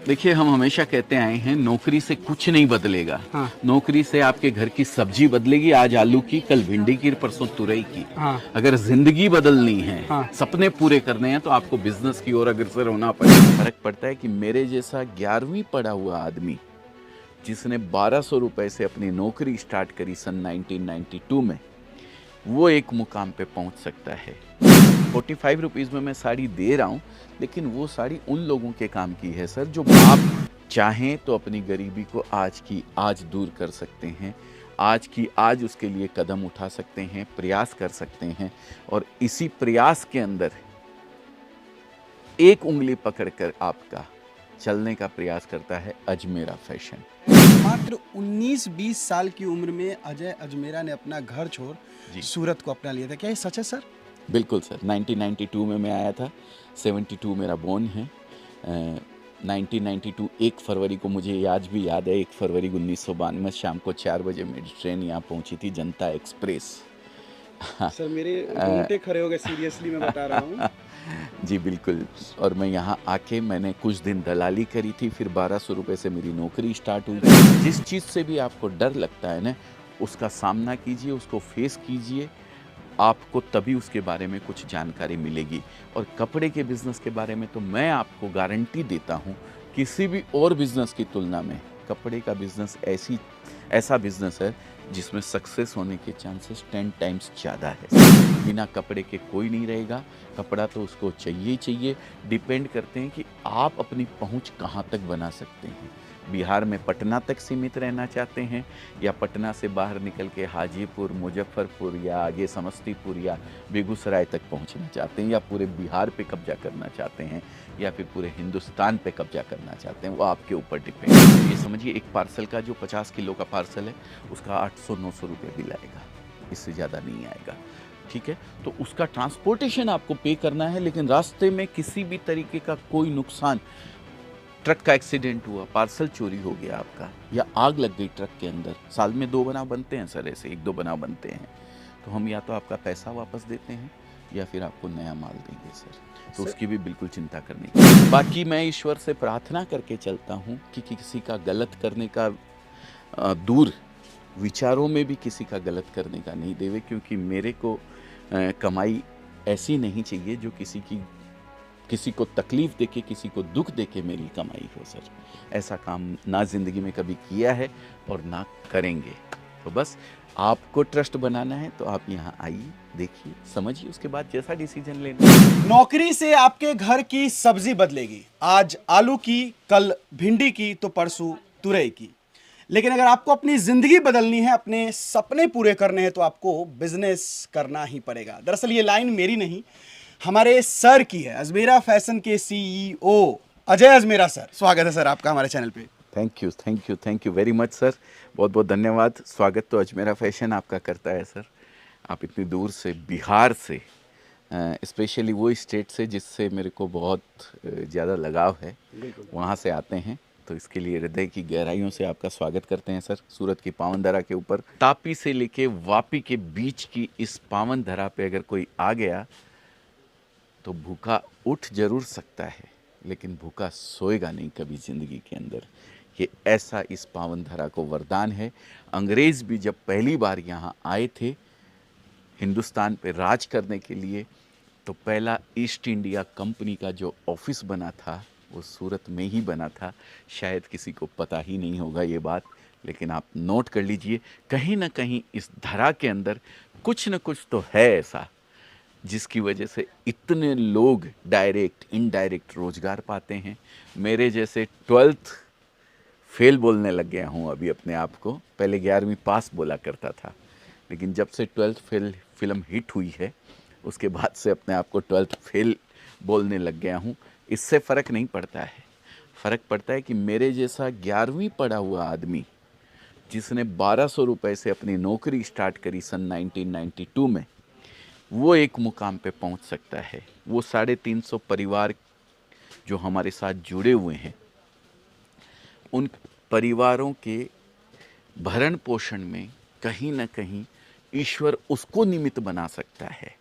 देखिए, हम हमेशा कहते आए हैं नौकरी से कुछ नहीं बदलेगा। हाँ। नौकरी से आपके घर की सब्जी बदलेगी, आज आलू की, कल भिंडी की, परसों तुरई की। हाँ। अगर जिंदगी बदलनी है, हाँ। सपने पूरे करने हैं, तो आपको बिजनेस की ओर अग्रसर होना पड़ेगा। फर्क पड़ता है कि मेरे जैसा 11वीं पढ़ा हुआ आदमी जिसने 1200 रुपए से अपनी नौकरी स्टार्ट करी सन 1992 में, वो एक मुकाम पे पहुंच सकता है। 45 रुपीज़ में मैं साड़ी दे रहा हूँ, लेकिन वो साड़ी उन लोगों के काम की है सर, जो आप चाहें तो अपनी गरीबी को आज की आज दूर कर सकते हैं, आज की आज उसके लिए कदम उठा सकते हैं, प्रयास कर सकते हैं। और इसी प्रयास के अंदर एक उंगली पकड़कर आपका चलने का प्रयास करता है अजमेरा फैशन। मात्र 19-20 साल की उम्र में अजय अजमेरा ने अपना घर छोड़ सूरत को अपना लिया था, क्या ये सच है सर? बिल्कुल सर, 1992 में मैं आया था। 72 मेरा बोर्न है। 1992 1 फरवरी को मुझे आज भी याद है, 1 फरवरी 1992 शाम को 4 बजे मेरी ट्रेन यहाँ पहुँची थी, जनता एक्सप्रेस। सर मेरे रोंगटे खड़े हो गए, सीरियसली मैं बता रहा हूँ। जी बिल्कुल। और मैं यहाँ आके मैंने कुछ दिन दलाली करी थी, फिर 1200 रुपये से मेरी नौकरी स्टार्ट हुई। जिस चीज़ से भी आपको डर लगता है ना, उसका सामना कीजिए, उसको फेस कीजिए, आपको तभी उसके बारे में कुछ जानकारी मिलेगी। और कपड़े के बिज़नेस के बारे में तो मैं आपको गारंटी देता हूँ, किसी भी और बिज़नेस की तुलना में कपड़े का बिज़नेस ऐसा बिज़नेस है जिसमें सक्सेस होने के चांसेस 10 टाइम्स ज़्यादा है। बिना कपड़े के कोई नहीं रहेगा, कपड़ा तो उसको चाहिए ही चाहिए। डिपेंड करते हैं कि आप अपनी पहुंच कहां तक बना सकते हैं। बिहार में पटना तक सीमित रहना चाहते हैं, या पटना से बाहर निकल के हाजीपुर, मुजफ्फरपुर या आगे समस्तीपुर या बेगूसराय तक पहुंचना चाहते हैं, या पूरे बिहार पे कब्जा करना चाहते हैं, या फिर पूरे हिंदुस्तान पे कब्जा करना चाहते हैं, वो आपके ऊपर डिपेंड है। ये समझिए, एक पार्सल का जो 50 किलो का पार्सल है, उसका 800-900 रुपये बिल आएगा, इससे ज़्यादा नहीं आएगा। ठीक है, तो उसका ट्रांसपोर्टेशन आपको पे करना है, लेकिन रास्ते में किसी भी तरीके का कोई नुकसान, ट्रक का एक्सीडेंट हुआ, पार्सल चोरी हो गया आपका, या आग लग गई ट्रक के अंदर, साल में 2 बनाव बनते हैं सर, ऐसे 1-2 बनाव बनते हैं, तो हम या तो आपका पैसा वापस देते हैं या फिर आपको नया माल देंगे सर। तो उसकी भी बिल्कुल चिंता करनी चाहिए। बाकी मैं ईश्वर से प्रार्थना करके चलता हूँ कि किसी का गलत करने का दूर विचारों में भी किसी का गलत करने का नहीं देवे, क्योंकि मेरे को कमाई ऐसी नहीं चाहिए जो किसी को तकलीफ देके, किसी को दुख देके मेरी कमाई हो सर। ऐसा काम ना जिंदगी में कभी किया है और ना करेंगे। तो बस आपको ट्रस्ट बनाना है तो आप यहाँ आइए, देखिए, समझिए, उसके बाद जैसा डिसीजन लेना। नौकरी से आपके घर की सब्जी बदलेगी, आज आलू की, कल भिंडी की, तो परसों तुरई की। लेकिन अगर आपको अपनी जिंदगी बदलनी है, अपने सपने पूरे करने हैं, तो आपको बिजनेस करना ही पड़ेगा। दरअसल ये लाइन मेरी नहीं, हमारे सर की है, अजमेरा फैशन के सीईओ अजय अजमेरा सर। स्वागत है सर आपका हमारे चैनल पे। Thank you very much sir, बहुत बहुत धन्यवाद। स्वागत तो अजमेरा फैशन आपका करता है सर। आप इतनी दूर से, बिहार से, स्पेशली वो स्टेट से जिससे मेरे को बहुत ज़्यादा लगाव है, वहाँ से आते हैं, तो इसके लिए हृदय की गहराइयों से आपका स्वागत करते हैं सर। सूरत की पावन धरा के ऊपर, तापी से लेके वापी के बीच की इस पावन धरा पे अगर कोई आ गया तो भूखा उठ जरूर सकता है, लेकिन भूखा सोएगा नहीं कभी ज़िंदगी के अंदर। ये ऐसा इस पावन धरा को वरदान है। अंग्रेज़ भी जब पहली बार यहाँ आए थे हिंदुस्तान पे राज करने के लिए, तो पहला ईस्ट इंडिया कंपनी का जो ऑफिस बना था वो सूरत में ही बना था। शायद किसी को पता ही नहीं होगा ये बात, लेकिन आप नोट कर लीजिए, कहीं ना कहीं इस धरा के अंदर कुछ न कुछ तो है ऐसा जिसकी वजह से इतने लोग डायरेक्ट इनडायरेक्ट रोजगार पाते हैं। मेरे जैसे 12th फेल बोलने लग गया हूँ अभी अपने आप को, पहले 11वीं पास बोला करता था, लेकिन जब से 12th फेल फिल्म हिट हुई है उसके बाद से अपने आप को 12th फेल बोलने लग गया हूँ। इससे फ़र्क नहीं पड़ता है, फ़र्क पड़ता है कि मेरे जैसा 11वीं पढ़ा हुआ आदमी जिसने 1200 रुपये से अपनी नौकरी स्टार्ट करी सन 1992 में, वो एक मुकाम पे पहुंच सकता है। वो 350 परिवार जो हमारे साथ जुड़े हुए हैं, उन परिवारों के भरण पोषण में कहीं ना कहीं ईश्वर उसको निमित्त बना सकता है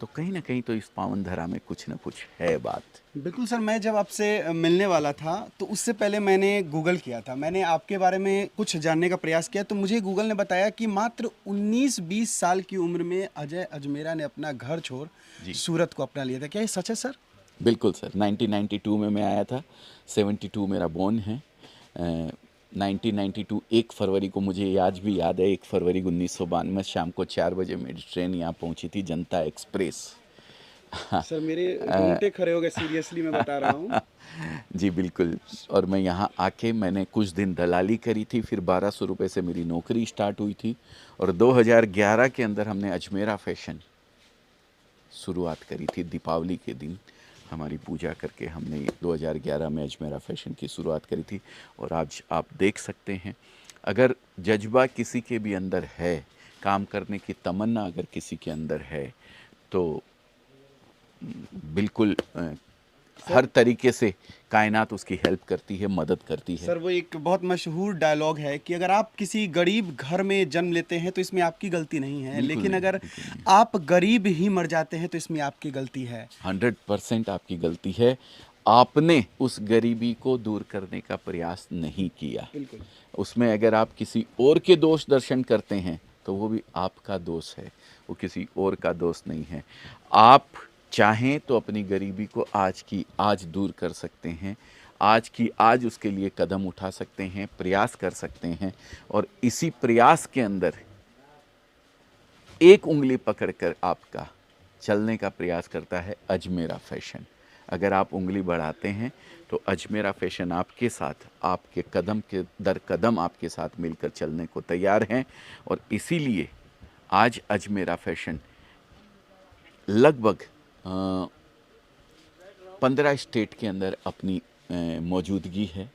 तो कहीं ना कहीं तो इस पावन धरा में कुछ ना कुछ है बात। बिल्कुल सर, मैं जब आपसे मिलने वाला था तो उससे पहले मैंने गूगल किया था, मैंने आपके बारे में कुछ जानने का प्रयास किया, तो मुझे गूगल ने बताया कि मात्र 19-20 साल की उम्र में अजय अजमेरा ने अपना घर छोड़ जी। सूरत को अपना लिया था। क्या ये सच है सर? बिल्कुल सर, 1992 में मैं आया था, 72 मेरा बोर्न है। 1992 1 फरवरी को, मुझे आज भी याद है, 1 फरवरी 1992 शाम को 4 बजे मेरी ट्रेन यहाँ पहुँची थी, जनता एक्सप्रेस। सर मेरे रोंगटे खड़े हो गए, सीरियसली मैं बता रहा हूँ। जी बिल्कुल। और मैं यहाँ आके मैंने कुछ दिन दलाली करी थी, फिर 1200 रुपये से मेरी नौकरी स्टार्ट हुई थी, और 2011 के अंदर हमने अजमेरा फैशन शुरुआत करी थी। दीपावली के दिन हमारी पूजा करके हमने 2011 में अजमेरा फैशन की शुरुआत करी थी। और आज आप देख सकते हैं, अगर जज्बा किसी के भी अंदर है, काम करने की तमन्ना अगर किसी के अंदर है, तो बिल्कुल हर तरीके से कायनात उसकी हेल्प करती है, मदद करती है। सर वो एक बहुत मशहूर डायलॉग है कि अगर आप किसी गरीब घर में जन्म लेते हैं तो इसमें आपकी गलती नहीं है, बिल्कुल लेकिन नहीं, अगर बिल्कुल नहीं। आप गरीब ही मर जाते हैं तो इसमें आपकी गलती है। 100% आपकी गलती है। आपने उस गरीबी को दूर करने का प्रयास नहीं किया। बिल्कुल। उसमें अगर आप किसी और के दोष दर्शन करते हैं तो वो भी आपका दोष है, वो किसी और का दोष नहीं है। आप चाहें तो अपनी गरीबी को आज की आज दूर कर सकते हैं, आज की आज उसके लिए कदम उठा सकते हैं, प्रयास कर सकते हैं। और इसी प्रयास के अंदर एक उंगली पकड़कर आपका चलने का प्रयास करता है अजमेरा फैशन। अगर आप उंगली बढ़ाते हैं तो अजमेरा फैशन आपके साथ, आपके कदम के दर कदम आपके साथ मिलकर चलने को तैयार हैं। और इसीलिए आज अजमेरा फैशन लगभग 15 स्टेट के अंदर अपनी मौजूदगी है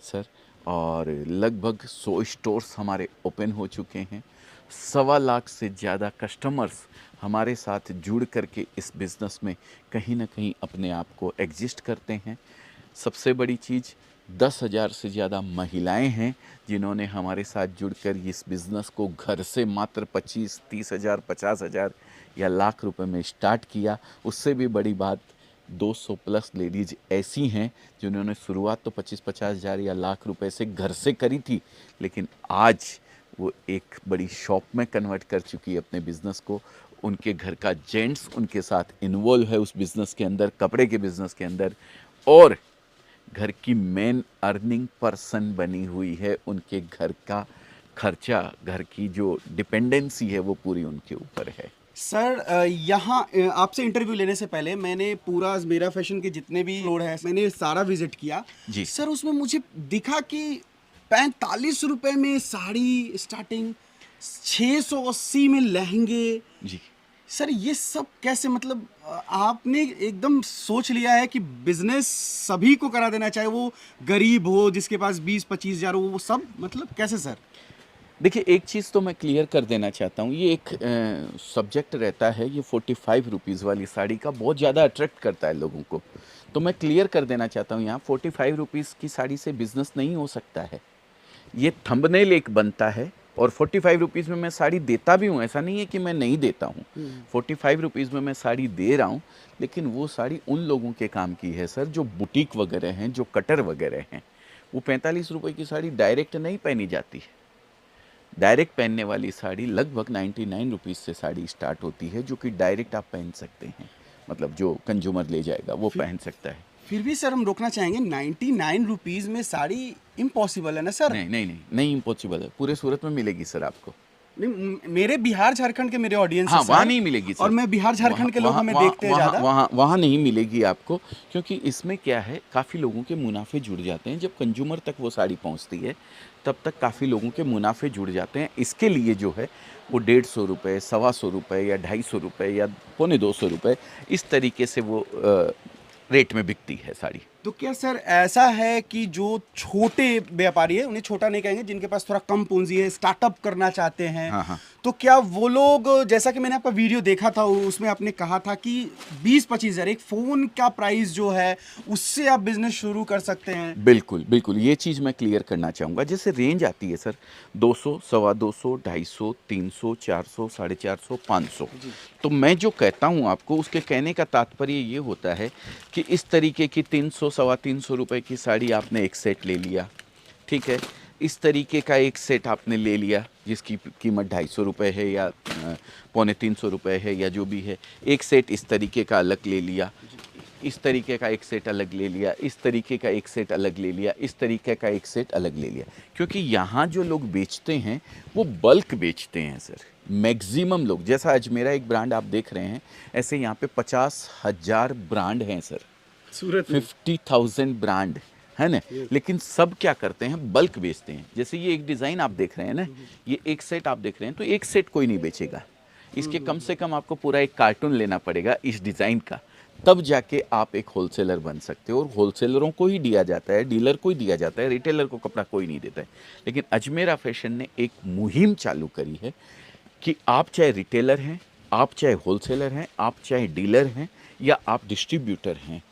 सर, और लगभग 100 स्टोर्स हमारे ओपन हो चुके हैं। 1.25 लाख से ज़्यादा कस्टमर्स हमारे साथ जुड़ करके इस बिज़नेस में कहीं ना कहीं अपने आप को एग्जिस्ट करते हैं। सबसे बड़ी चीज़, 10,000 से ज़्यादा महिलाएं हैं जिन्होंने हमारे साथ जुड़कर इस बिज़नेस को घर से मात्र 25-30 हज़ार, 50 हज़ार या लाख रुपए में स्टार्ट किया। उससे भी बड़ी बात, 200 प्लस लेडीज़ ऐसी हैं जिन्होंने शुरुआत तो 25-50 हज़ार या लाख रुपए से घर से करी थी, लेकिन आज वो एक बड़ी शॉप में कन्वर्ट कर चुकी है अपने बिज़नेस को। उनके घर का जेंट्स उनके साथ इन्वॉल्व है उस बिज़नेस के अंदर, कपड़े के बिज़नेस के अंदर, और घर की मेन अर्निंग पर्सन बनी हुई है। उनके घर का खर्चा, घर की जो डिपेंडेंसी है वो पूरी उनके ऊपर है। सर यहाँ आपसे इंटरव्यू लेने से पहले मैंने पूरा अजमेरा फैशन के जितने भी फ्लोर है मैंने सारा विजिट किया जी। सर, उसमें मुझे दिखा कि 45 रुपए में साड़ी स्टार्टिंग, 680 में लहंगे। जी सर ये सब कैसे, मतलब आपने एकदम सोच लिया है कि बिजनेस सभी को करा देना, चाहे वो गरीब हो, जिसके पास 20-25 हज़ार हो, वो सब, मतलब कैसे सर? देखिए, एक चीज़ तो मैं क्लियर कर देना चाहता हूँ, ये एक सब्जेक्ट रहता है, ये 45 रुपीज़ वाली साड़ी का बहुत ज़्यादा अट्रैक्ट करता है लोगों को। तो मैं क्लियर कर देना चाहता हूँ यहाँ, 45 रुपीज़ की साड़ी से बिज़नेस नहीं हो सकता है। ये थंबनेल एक बनता है, और 45 रुपीज़ में मैं साड़ी देता भी हूँ, ऐसा नहीं है कि मैं नहीं देता हूँ। 45 रुपीज़ में मैं साड़ी दे रहा हूँ, लेकिन वो साड़ी उन लोगों के काम की है सर, जो बुटीक वगैरह हैं, जो कटर वगैरह हैं। वो 45 रुपए की साड़ी डायरेक्ट नहीं पहनी जाती है। डायरेक्ट पहनने वाली साड़ी लगभग 99 रुपीज़ से साड़ी स्टार्ट होती है, जो कि डायरेक्ट आप पहन सकते हैं, मतलब जो कंज्यूमर ले जाएगा वो पहन सकता है। फिर भी सर हम रोकना चाहेंगे, 99 रुपीज़ में साड़ी इम्पॉसिबल है ना सर? नहीं इम्पॉसिबल है, पूरे सूरत में मिलेगी सर आपको। नहीं, मेरे बिहार झारखंड के मेरे ऑडियंस हाँ, वहाँ नहीं मिलेगी सर। और मैं बिहार झारखंड के लोग हमें देखते हैं ज़्यादा। वहाँ नहीं मिलेगी आपको, क्योंकि इसमें क्या है, काफ़ी लोगों के मुनाफे जुड़ जाते हैं। जब कंज्यूमर तक वो साड़ी पहुँचती है तब तक काफ़ी लोगों के मुनाफे जुड़ जाते हैं। इसके लिए जो है वो 150 रुपये, 125 रुपये या 250 रुपये या 250 रुपये, इस तरीके से वो रेट में बिकती है साड़ी। तो क्या सर ऐसा है कि जो छोटे व्यापारी है, उन्हें छोटा नहीं कहेंगे, जिनके पास थोड़ा कम पूंजी है, स्टार्टअप करना चाहते हैं, हाँ। तो क्या वो लोग, जैसा कि मैंने आपका वीडियो देखा था उसमें आपने कहा था कि 20-25 हज़ार एक फ़ोन का प्राइस जो है उससे आप बिजनेस शुरू कर सकते हैं। बिल्कुल, बिल्कुल, ये चीज़ मैं क्लियर करना चाहूँगा। जैसे रेंज आती है सर 200, सवा 200, 250, 300, 400, 450, 500। जी। तो मैं जो कहता हूँ आपको, उसके कहने का तात्पर्य ये होता है कि इस तरीके की 300, सवा 300 रुपए की साड़ी आपने एक सेट ले लिया, ठीक है? इस तरीके का एक सेट आपने ले लिया जिसकी कीमत 250 रुपए है या पौने 300 रुपए है या जो भी है। एक सेट इस तरीके का अलग ले लिया, इस तरीके का एक सेट अलग ले लिया, इस तरीके का एक सेट अलग ले लिया, इस तरीके का एक सेट अलग ले लिया। क्योंकि यहाँ जो लोग बेचते हैं वो बल्क बेचते हैं सर। मैक्सिमम लोग, जैसा अजमेरा एक ब्रांड आप देख रहे हैं, ऐसे यहाँ पे 50,000 ब्रांड हैं सर, सूरत में 50,000 ब्रांड है ना। लेकिन सब क्या करते हैं, बल्क बेचते हैं। जैसे ये एक डिज़ाइन आप देख रहे हैं ना, ये एक सेट आप देख रहे हैं, तो एक सेट कोई नहीं बेचेगा, इसके कम से कम आपको पूरा एक कार्टून लेना पड़ेगा इस डिज़ाइन का, तब जाके आप एक होलसेलर बन सकते हो। और होलसेलरों को ही दिया जाता है, डीलर को ही दिया जाता है, रिटेलर को कपड़ा कोई नहीं देता है। लेकिन अजमेरा फैशन ने एक मुहिम चालू करी है कि आप चाहे रिटेलर हैं, आप चाहे होलसेलर हैं, आप चाहे डीलर हैं या आप डिस्ट्रीब्यूटर हैं,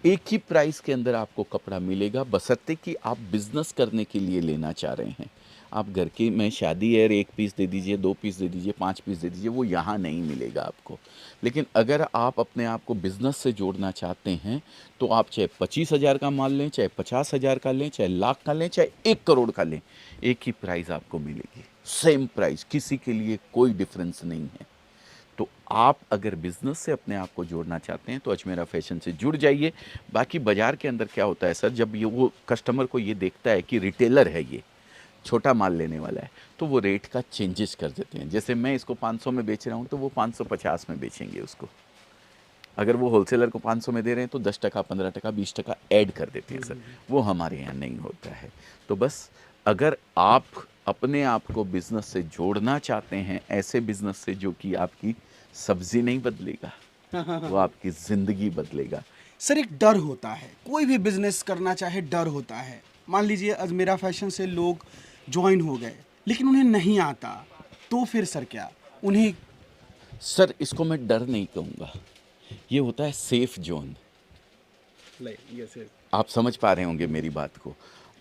एक ही प्राइस के अंदर आपको कपड़ा मिलेगा, बशर्ते कि आप बिजनेस करने के लिए लेना चाह रहे हैं। आप घर की में शादी है, 1 पीस दे दीजिए, 2 पीस दे दीजिए, 5 पीस दे दीजिए, वो यहाँ नहीं मिलेगा आपको। लेकिन अगर आप अपने आप को बिजनेस से जोड़ना चाहते हैं तो आप चाहे 25,000 का माल लें, चाहे 50,000 का लें, चाहे लाख का लें, चाहे 1 करोड़ का लें, एक ही प्राइस आपको मिलेगी, सेम प्राइस, किसी के लिए कोई डिफरेंस नहीं है। तो आप अगर बिज़नेस से अपने आप को जोड़ना चाहते हैं तो अजमेरा फैशन से जुड़ जाइए। बाकी बाज़ार के अंदर क्या होता है सर, जब ये वो कस्टमर को ये देखता है कि रिटेलर है, ये छोटा माल लेने वाला है, तो वो रेट का चेंजेस कर देते हैं। जैसे मैं इसको 500 में बेच रहा हूँ तो वो 550 में बेचेंगे उसको। अगर वो होलसेलर को 500 में दे रहे हैं तो 10%, 15%, 20% ऐड कर देते हैं सर। वो हमारे यहाँ नहीं होता है। तो बस अगर आप अपने आप को बिज़नेस से जोड़ना चाहते हैं, ऐसे बिज़नेस से जो कि आपकी सब्जी नहीं बदलेगा, वो आपकी ज़िंदगी बदलेगा। सर एक डर होता है, कोई भी बिजनेस करना चाहे डर होता है। मान लीजिए अजमेरा फैशन से लोग ज्वाइन हो गए लेकिन उन्हें नहीं आता, तो फिर सर क्या उन्हें? सर इसको मैं डर नहीं कहूँगा, ये होता है सेफ जोन। आप समझ पा रहे होंगे मेरी बात को।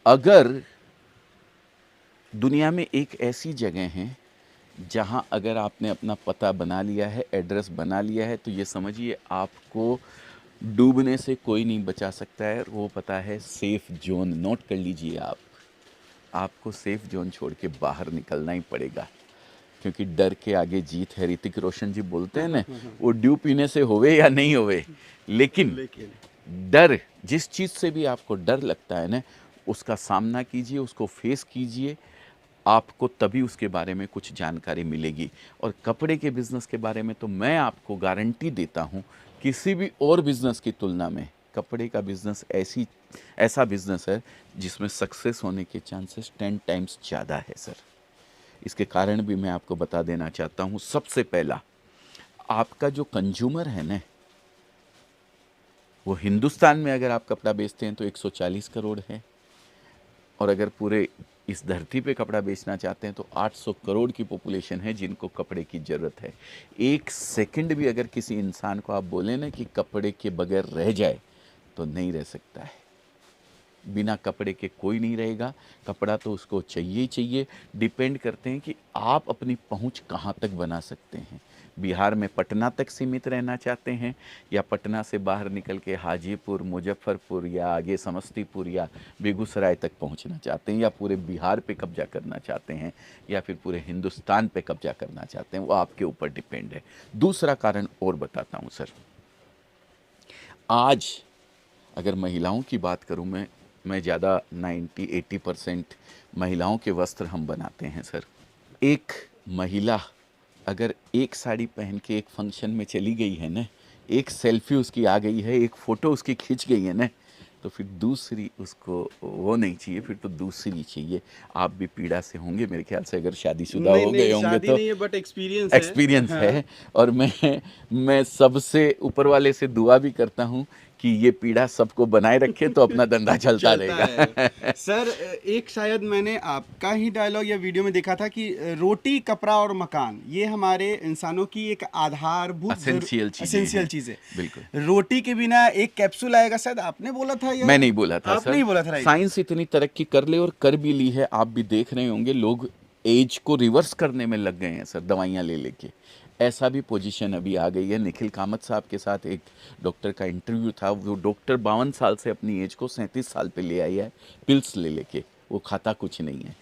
अगर दुनिया में एक ऐसी जगह है जहाँ अगर आपने अपना पता बना लिया है, एड्रेस बना लिया है, तो ये समझिए आपको डूबने से कोई नहीं बचा सकता है। वो पता है सेफ जोन। नोट कर लीजिए आप, आपको सेफ जोन छोड़ के बाहर निकलना ही पड़ेगा, क्योंकि डर के आगे जीत है। ऋतिक रोशन जी बोलते हैं ना, वो ड्यू पीने से होवे या नहीं होवे, लेकिन डर, जिस चीज़ से भी आपको डर लगता है ना, उसका सामना कीजिए, उसको फेस कीजिए, आपको तभी उसके बारे में कुछ जानकारी मिलेगी। और कपड़े के बिज़नेस के बारे में तो मैं आपको गारंटी देता हूँ, किसी भी और बिज़नेस की तुलना में कपड़े का बिज़नेस ऐसा बिज़नेस है जिसमें सक्सेस होने के चांसेस 10 टाइम्स ज़्यादा है सर। इसके कारण भी मैं आपको बता देना चाहता हूँ। सबसे पहला, आपका जो कंज्यूमर है ना, वो हिंदुस्तान में अगर आप कपड़ा बेचते हैं तो 140 करोड़ है, और अगर पूरे इस धरती पे कपड़ा बेचना चाहते हैं तो 800 करोड़ की पॉपुलेशन है जिनको कपड़े की ज़रूरत है। एक सेकंड भी अगर किसी इंसान को आप बोलें ना कि कपड़े के बगैर रह जाए, तो नहीं रह सकता है। बिना कपड़े के कोई नहीं रहेगा। कपड़ा तो उसको चाहिए ही चाहिए। डिपेंड करते हैं कि आप अपनी पहुंच कहां तक बना सकते हैं। बिहार में पटना तक सीमित रहना चाहते हैं, या पटना से बाहर निकल के हाजीपुर, मुजफ्फरपुर या आगे समस्तीपुर या बेगूसराय तक पहुंचना चाहते हैं, या पूरे बिहार पे कब्जा करना चाहते हैं, या फिर पूरे हिंदुस्तान पे कब्जा करना चाहते हैं, वो आपके ऊपर डिपेंड है। दूसरा कारण और बताता हूँ सर, आज अगर महिलाओं की बात करूँ, मैं ज़्यादा 90-80% महिलाओं के वस्त्र हम बनाते हैं सर। एक महिला अगर एक साड़ी पहन के एक फंक्शन में चली गई है ना, एक सेल्फी उसकी आ गई है, एक फ़ोटो उसकी खिंच गई है ना, तो फिर दूसरी उसको वो नहीं चाहिए, फिर तो दूसरी चाहिए। आप भी पीड़ा से होंगे मेरे ख्याल से, अगर शादीशुदा हो गए होंगे तो नहीं है, बट एक्सपीरियंस है। और मैं सबसे ऊपर वाले से दुआ भी करता हूँ कि ये पीड़ा सबको बनाए रखे तो अपना धंधा चलता रहेगा। सर एक शायद मैंने आपका ही डायलॉग या वीडियो में देखा था कि रोटी, कपड़ा और मकान ये हमारे इंसानों की एक आधारभूत एसेंशियल चीज है। बिल्कुल। रोटी के बिना एक कैप्सूल आएगा, शायद आपने बोला था या मैं नहीं बोला था आपने सर। ही बोला था, राइट? साइंस इतनी तरक्की कर ले और कर भी ली है, आप भी देख रहे होंगे लोग एज को रिवर्स करने में लग गए हैं सर, दवाइयाँ ले लेके। ऐसा भी पोजीशन अभी आ गई है। निखिल कामत साहब के साथ एक डॉक्टर का इंटरव्यू था, वो डॉक्टर 52 साल से अपनी एज को 37 साल पे ले आई है, पिल्स ले लेके, वो खाता कुछ नहीं है।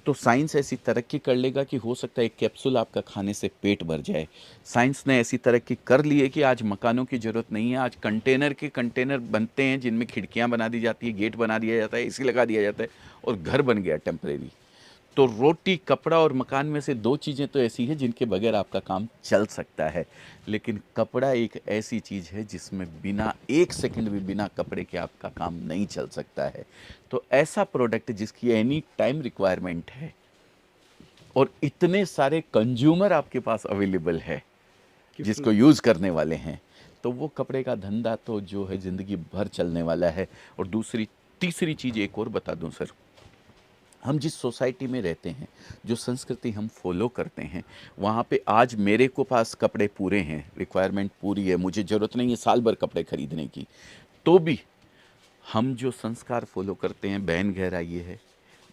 तो साइंस ऐसी तरक्की कर लेगा कि हो सकता है एक कैप्सूल आपका खाने से पेट भर जाए। साइंस ने ऐसी तरक्की कर ली है कि आज मकानों की ज़रूरत नहीं है, आज कंटेनर के कंटेनर बनते हैं जिनमें खिड़कियां बना दी जाती है, गेट बना दिया जाता है, एसी लगा दिया जाता है और घर बन गया टेम्परेरी। तो रोटी, कपड़ा और मकान में से दो चीज़ें तो ऐसी हैं जिनके बगैर आपका काम चल सकता है, लेकिन कपड़ा एक ऐसी चीज़ है जिसमें बिना एक सेकंड भी बिना कपड़े के आपका काम नहीं चल सकता है। तो ऐसा प्रोडक्ट जिसकी एनी टाइम रिक्वायरमेंट है और इतने सारे कंज्यूमर आपके पास अवेलेबल है जिसको यूज़ करने वाले हैं, तो वो कपड़े का धंधा तो जो है ज़िंदगी भर चलने वाला है। और तीसरी चीज़ एक और बता दूं सर, हम जिस सोसाइटी में रहते हैं, जो संस्कृति हम फॉलो करते हैं, वहाँ पे आज मेरे को पास कपड़े पूरे हैं, रिक्वायरमेंट पूरी है, मुझे ज़रूरत नहीं है साल भर कपड़े खरीदने की, तो भी हम जो संस्कार फॉलो करते हैं, बहन घर आई है,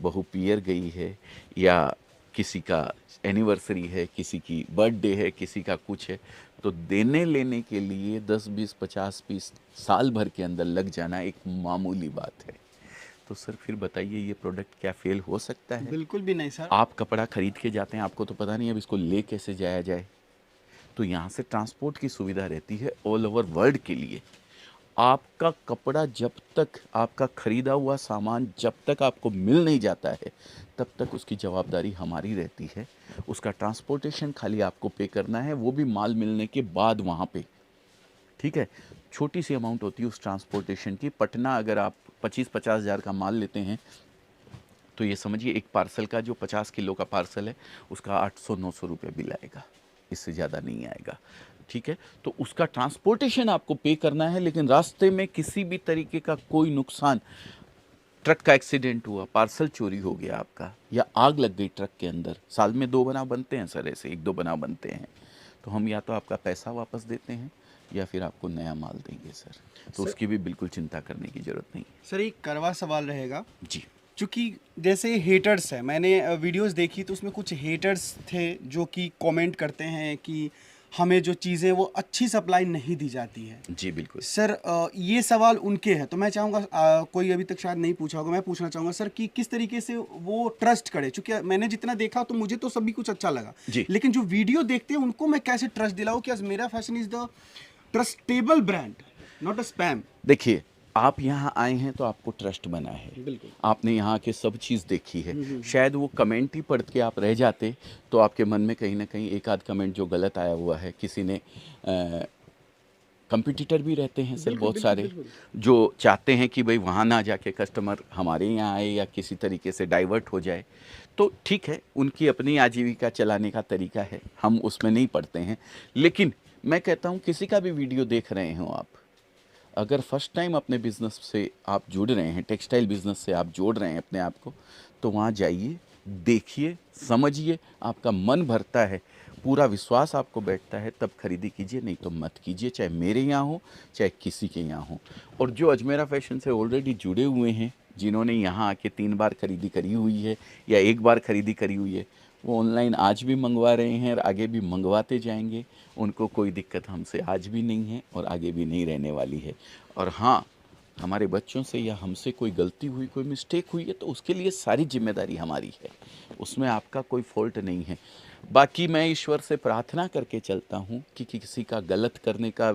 बहू पियर गई है, या किसी का एनिवर्सरी है, किसी की बर्थडे है, किसी का कुछ है, तो देने लेने के लिए 10, 20, 50 पीस साल भर के अंदर लग जाना एक मामूली बात है। तो सर फिर बताइए ये प्रोडक्ट क्या फेल हो सकता है? बिल्कुल भी नहीं सर। आप कपड़ा खरीद के जाते हैं, आपको तो पता नहीं अब इसको ले कैसे जाया जाए, तो यहाँ से ट्रांसपोर्ट की सुविधा रहती है ऑल ओवर वर्ल्ड के लिए। आपका कपड़ा जब तक, आपका खरीदा हुआ सामान जब तक आपको मिल नहीं जाता है, तब तक उसकी जवाबदारी हमारी रहती है। उसका ट्रांसपोर्टेशन खाली आपको पे करना है, वो भी माल मिलने के बाद वहाँ पे, ठीक है। छोटी सी अमाउंट होती है उस ट्रांसपोर्टेशन की। पटना अगर आप 25-50 हज़ार का माल लेते हैं, तो ये समझिए एक पार्सल का जो 50 किलो का पार्सल है, उसका 800-900 रुपये बिल आएगा, इससे ज़्यादा नहीं आएगा, ठीक है। तो उसका ट्रांसपोर्टेशन आपको पे करना है, लेकिन रास्ते में किसी भी तरीके का कोई नुकसान, ट्रक का एक्सीडेंट हुआ, पार्सल चोरी हो गया आपका, या आग लग गई ट्रक के अंदर, साल में 2 बनाव बनते हैं सर, ऐसे 1-2 बनाव बनते हैं, तो हम या तो आपका पैसा वापस देते हैं या फिर आपको नया माल देंगे सर। तो उसकी भी बिल्कुल चिंता करने की ज़रूरत नहीं। सर एक कड़वा सवाल रहेगा जी। चूँकि जैसे हेटर्स है, मैंने वीडियोस देखी तो उसमें कुछ हेटर्स थे जो कि कमेंट करते हैं कि हमें जो चीज़ें वो अच्छी सप्लाई नहीं दी जाती है। जी बिल्कुल सर ये सवाल उनके हैं, तो मैं चाहूँगा कोई अभी तक शायद नहीं पूछा होगा, मैं पूछना चाहूँगा सर कि किस तरीके से वो ट्रस्ट करे, क्योंकि मैंने जितना देखा तो मुझे तो सभी कुछ अच्छा लगा, लेकिन जो वीडियो देखते हैं उनको मैं कैसे ट्रस्ट दिलाऊँ कि मेरा fashion is the trustable brand, not a spam. देखिए, आप यहाँ आए हैं तो आपको ट्रस्ट बना है, बिल्कुल। आपने यहाँ के सब चीज़ देखी है। शायद वो कमेंट ही पढ़ के आप रह जाते तो आपके मन में कहीं ना कहीं एक आध कमेंट जो गलत आया हुआ है, किसी ने कंपटीटर भी रहते हैं सर बहुत सारे, जो चाहते हैं कि भाई वहाँ ना जाके कस्टमर हमारे यहाँ आए या किसी तरीके से डाइवर्ट हो जाए, तो ठीक है, उनकी अपनी आजीविका चलाने का तरीका है, हम उसमें नहीं पड़ते हैं। लेकिन मैं कहता हूँ किसी का भी वीडियो देख रहे हो आप, अगर फर्स्ट टाइम अपने बिज़नेस से आप जुड़ रहे हैं, टेक्सटाइल बिज़नेस से आप जोड़ रहे हैं अपने आप को, तो वहाँ जाइए, देखिए, समझिए, आपका मन भरता है, पूरा विश्वास आपको बैठता है, तब खरीदी कीजिए, नहीं तो मत कीजिए, चाहे मेरे यहाँ हो चाहे किसी के यहाँ हो। और जो अजमेरा फैशन से ऑलरेडी जुड़े हुए हैं, जिन्होंने यहाँ आके 3 बार खरीदी करी हुई है या 1 बार खरीदी करी हुई है, वो ऑनलाइन आज भी मंगवा रहे हैं और आगे भी मंगवाते जाएंगे। उनको कोई दिक्कत हमसे आज भी नहीं है और आगे भी नहीं रहने वाली है। और हाँ, हमारे बच्चों से या हमसे कोई गलती हुई, कोई मिस्टेक हुई है, तो उसके लिए सारी जिम्मेदारी हमारी है, उसमें आपका कोई फॉल्ट नहीं है। बाकी मैं ईश्वर से प्रार्थना करके चलता हूँ कि किसी का गलत करने का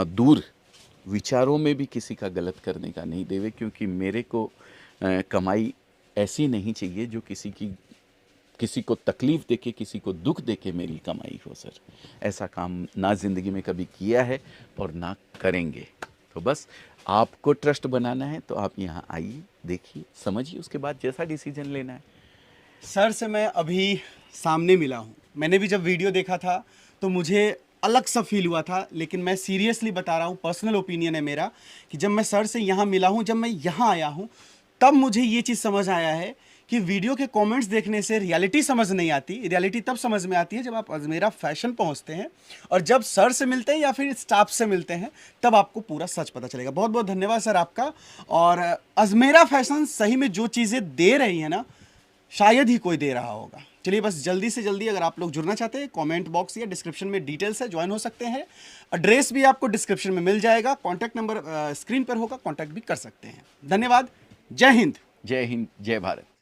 दूर विचारों में भी किसी का गलत करने का नहीं देवे, क्योंकि मेरे को कमाई ऐसी नहीं चाहिए जो किसी को तकलीफ़ देके, किसी को दुख देके मेरी कमाई हो सर। ऐसा काम ना ज़िंदगी में कभी किया है और ना करेंगे। तो बस आपको ट्रस्ट बनाना है तो आप यहाँ आइए, देखिए, समझिए, उसके बाद जैसा डिसीजन लेना है। सर से मैं अभी सामने मिला हूँ, मैंने भी जब वीडियो देखा था तो मुझे अलग सा फील हुआ था। लेकिन मैं सीरियसली बता रहा हूँ, पर्सनल ओपिनियन है मेरा, कि जब मैं सर से यहाँ मिला हूँ, जब मैं यहाँ आया हूँ, तब मुझे ये चीज़ समझ आया है कि वीडियो के कमेंट्स देखने से रियलिटी समझ नहीं आती। रियलिटी तब समझ में आती है जब आप अजमेरा फैशन पहुंचते हैं और जब सर से मिलते हैं या फिर स्टाफ से मिलते हैं, तब आपको पूरा सच पता चलेगा। बहुत बहुत धन्यवाद सर आपका। और अजमेरा फैशन सही में जो चीज़ें दे रही है ना, शायद ही कोई दे रहा होगा। चलिए बस जल्दी से जल्दी, अगर आप लोग जुड़ना चाहते हैं, कमेंट बॉक्स या डिस्क्रिप्शन में डिटेल्स है, ज्वाइन हो सकते हैं। एड्रेस भी आपको डिस्क्रिप्शन में मिल जाएगा, कॉन्टैक्ट नंबर स्क्रीन पर होगा, कॉन्टैक्ट भी कर सकते हैं। धन्यवाद। जय हिंद। जय हिंद, जय भारत।